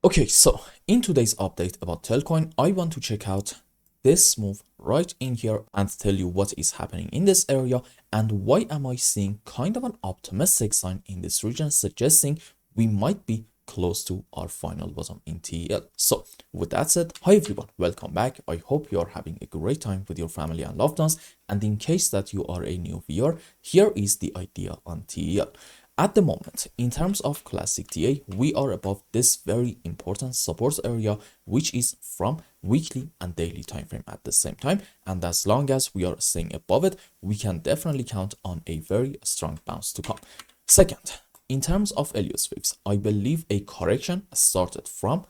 Okay, so in today's update about Telcoin, I want to check out this move right in here and tell you what is happening in this area and why am I seeing kind of an optimistic sign in this region suggesting we might be close to our final bottom in TEL. So with that said, hi everyone, welcome back. I hope you are having a great time with your family and loved ones, and in case that you are a new viewer, here is the idea on TEL. At the moment, in terms of classic TA, we are above this very important support area, which is from weekly and daily time frame at the same time. And as long as we are staying above it, we can definitely count on a very strong bounce to come. Second, in terms of Elliott's waves, I believe a correction started from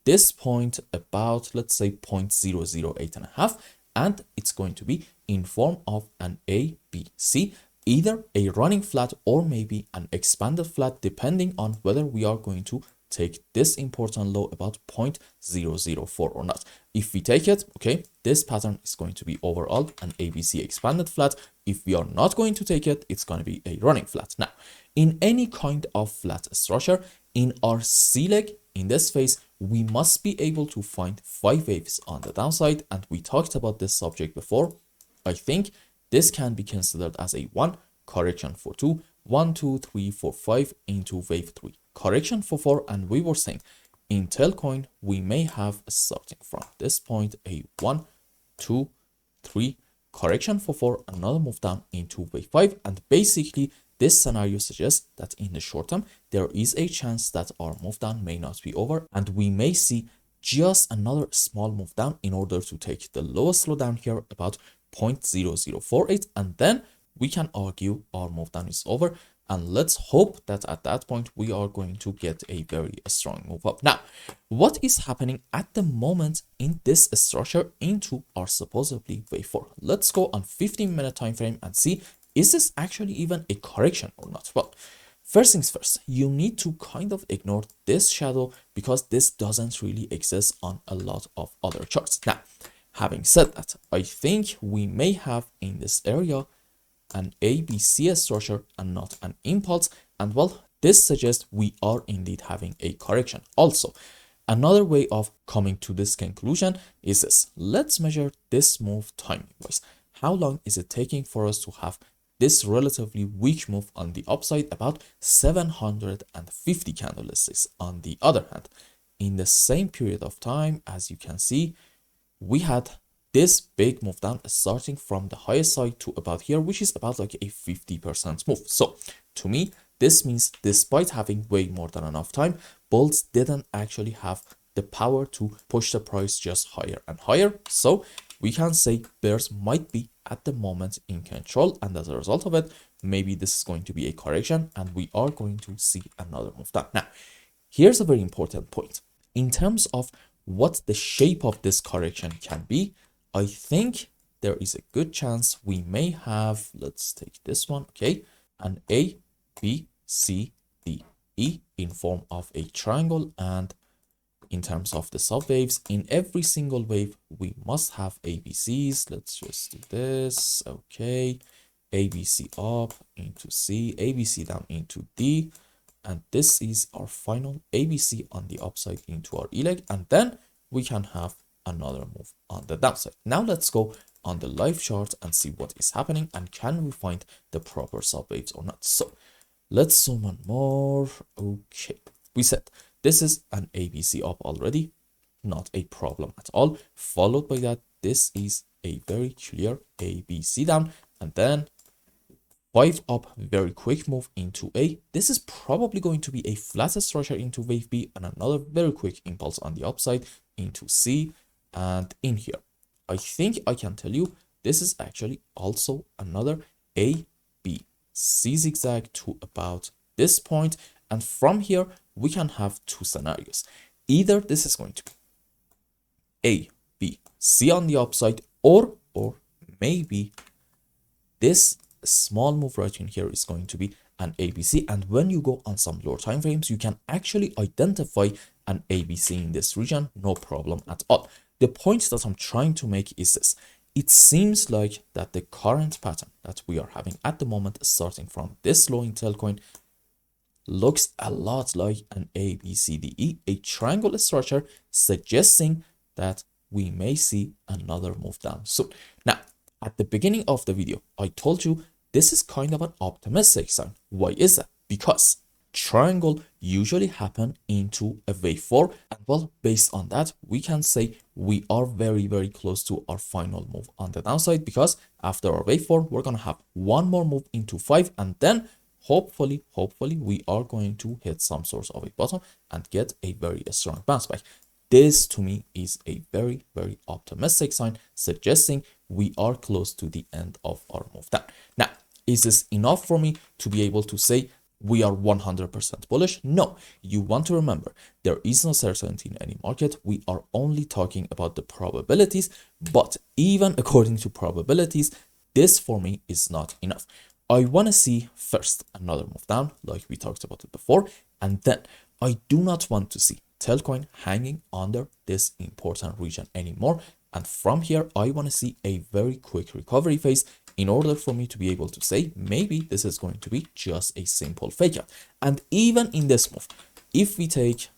this point about, let's say, 0.008.5, and it's going to be in form of an A, B, C, either a running flat or maybe an expanded flat, depending on whether we are going to take this important low about 0.004 or not. If we take it, okay, this pattern is going to be overall an ABC expanded flat. If we are not going to take it, it's going to be a running flat. Now, in any kind of flat structure, in our C leg, in this phase, we must be able to find 5 waves on the downside, and we talked about this subject before. I think this can be considered as a 1, correction for 2, 1, 2, 3, 4, 5 into wave 3, correction for 4, and we were saying in Telcoin we may have starting from this point a 1, 2, 3, correction for 4, another move down into wave 5, and basically this scenario suggests that in the short term there is a chance that our move down may not be over and we may see just another small move down in order to take the lowest low down here about 0.0048, and then we can argue our move down is over, and let's hope that at that point we are going to get a very strong move up. Now, what is happening at the moment in this structure into our supposedly wave 4? Let's go on 15-minute time frame and see, is this actually even a correction or not? Well, first things first, you need to kind of ignore this shadow because this doesn't really exist on a lot of other charts. Now, having said that, I think we may have in this area an ABC structure and not an impulse, and well, this suggests we are indeed having a correction. Also, another way of coming to this conclusion is this. Let's measure this move timing wise. How long is it taking for us to have this relatively weak move on the upside? About 750 candlesticks. On the other hand, in the same period of time, as you can see, we had this big move down starting from the highest side to about here, which is about like a 50% move. So to me, this means despite having way more than enough time, bulls didn't actually have the power to push the price just higher and higher. So we can say bears might be at the moment in control, and as a result of it, maybe this is going to be a correction and we are going to see another move down. Now, here's a very important point. In terms of what the shape of this correction can be, I think there is a good chance we may have, let's take this one, okay, an A, B, C, D, E in form of a triangle, and in terms of the subwaves, in every single wave, we must have ABCs. Let's just do this, okay, ABC up into C, ABC down into D, and this is our final ABC on the upside into our E leg, and then we can have another move on the downside. Now let's go on the live chart and see what is happening and can we find the proper subwaves or not. So let's zoom on more. Okay, we said this is an ABC up already, not a problem at all. Followed by that, this is a very clear ABC down, and then 5 up, very quick move into A. This is probably going to be a flat structure into wave B, and another very quick impulse on the upside into C, and in here I think I can tell you this is actually also another A, B, C zigzag to about this point, and from here we can have two scenarios. Either this is going to be A, B, C on the upside, or maybe this small move right in here is going to be an ABC, and when you go on some lower time frames you can actually identify an ABC in this region, no problem at all. The point that I'm trying to make is this: it seems like that the current pattern that we are having at the moment, starting from this low in Telcoin, looks a lot like an ABCDE, a triangle structure, suggesting that we may see another move down soon. Now, at the beginning of the video, I told you this is kind of an optimistic sign. Why is that? Because triangle usually happen into a wave 4, and well, based on that, we can say we are very close to our final move on the downside, because after our wave 4 we're gonna have one more move into 5, and then hopefully we are going to hit some sort of a bottom and get a very strong bounce back. This to me is a very optimistic sign, suggesting we are close to the end of our move down. Now, is this enough for me to be able to say we are 100% bullish? No. You want to remember, there is no certainty in any market. We are only talking about the probabilities, but even according to probabilities, this for me is not enough. I want to see first another move down, like we talked about it before, and then I do not want to see Telcoin hanging under this important region anymore. And from here, I want to see a very quick recovery phase in order for me to be able to say, maybe this is going to be just a simple fake out. And even in this move, if we take,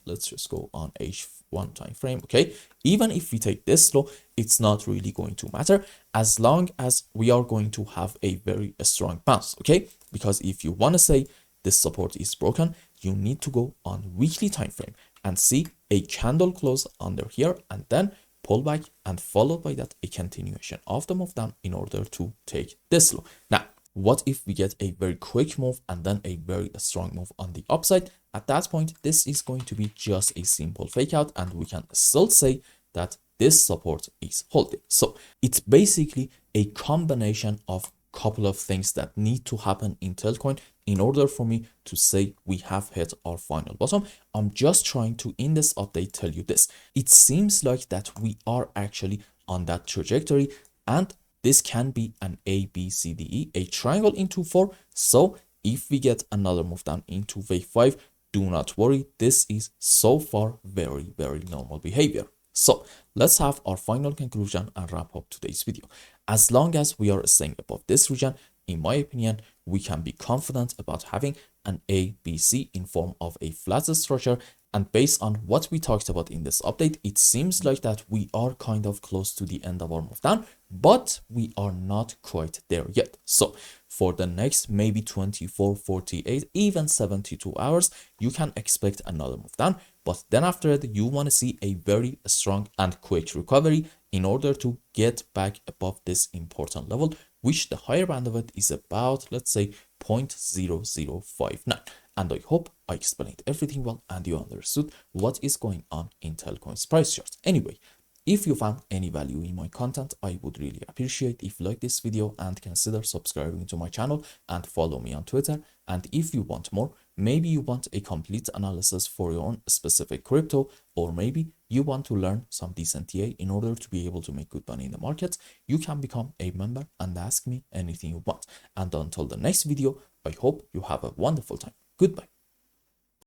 let's just go on H1 time frame, okay? Even if we take this low, it's not really going to matter as long as we are going to have a very strong bounce, okay? Because if you want to say this support is broken, you need to go on weekly time frame and see a candle close under here, and then pull back, and followed by that a continuation of the move down in order to take this low. Now, what if we get a very quick move and then a very strong move on the upside? At that point, this is going to be just a simple fake out, and we can still say that this support is holding. So it's basically a combination of couple of things that need to happen in Telcoin in order for me to say we have hit our final bottom. I'm just trying to, in this update, tell you this. It seems like that we are actually on that trajectory, and this can be an ABCDE, a triangle into 4. So if we get another move down into wave 5, do not worry. This is so far very normal behavior. So let's have our final conclusion and wrap up today's video. As long as we are staying above this region, in my opinion, we can be confident about having an ABC in form of a flat structure. And based on what we talked about in this update, it seems like that we are kind of close to the end of our move down, but we are not quite there yet. So for the next maybe 24, 48, even 72 hours, you can expect another move down. But then after it, you want to see a very strong and quick recovery in order to get back above this important level, which the higher band of it is about, let's say, 0.0059. And I hope I explained everything well and you understood what is going on in Telcoin's price chart. Anyway, if you found any value in my content, I would really appreciate if you like this video and consider subscribing to my channel and follow me on Twitter. And if you want more, maybe you want a complete analysis for your own specific crypto, or maybe you want to learn some decent TA in order to be able to make good money in the market, you can become a member and ask me anything you want. And until the next video, I hope you have a wonderful time. Goodbye.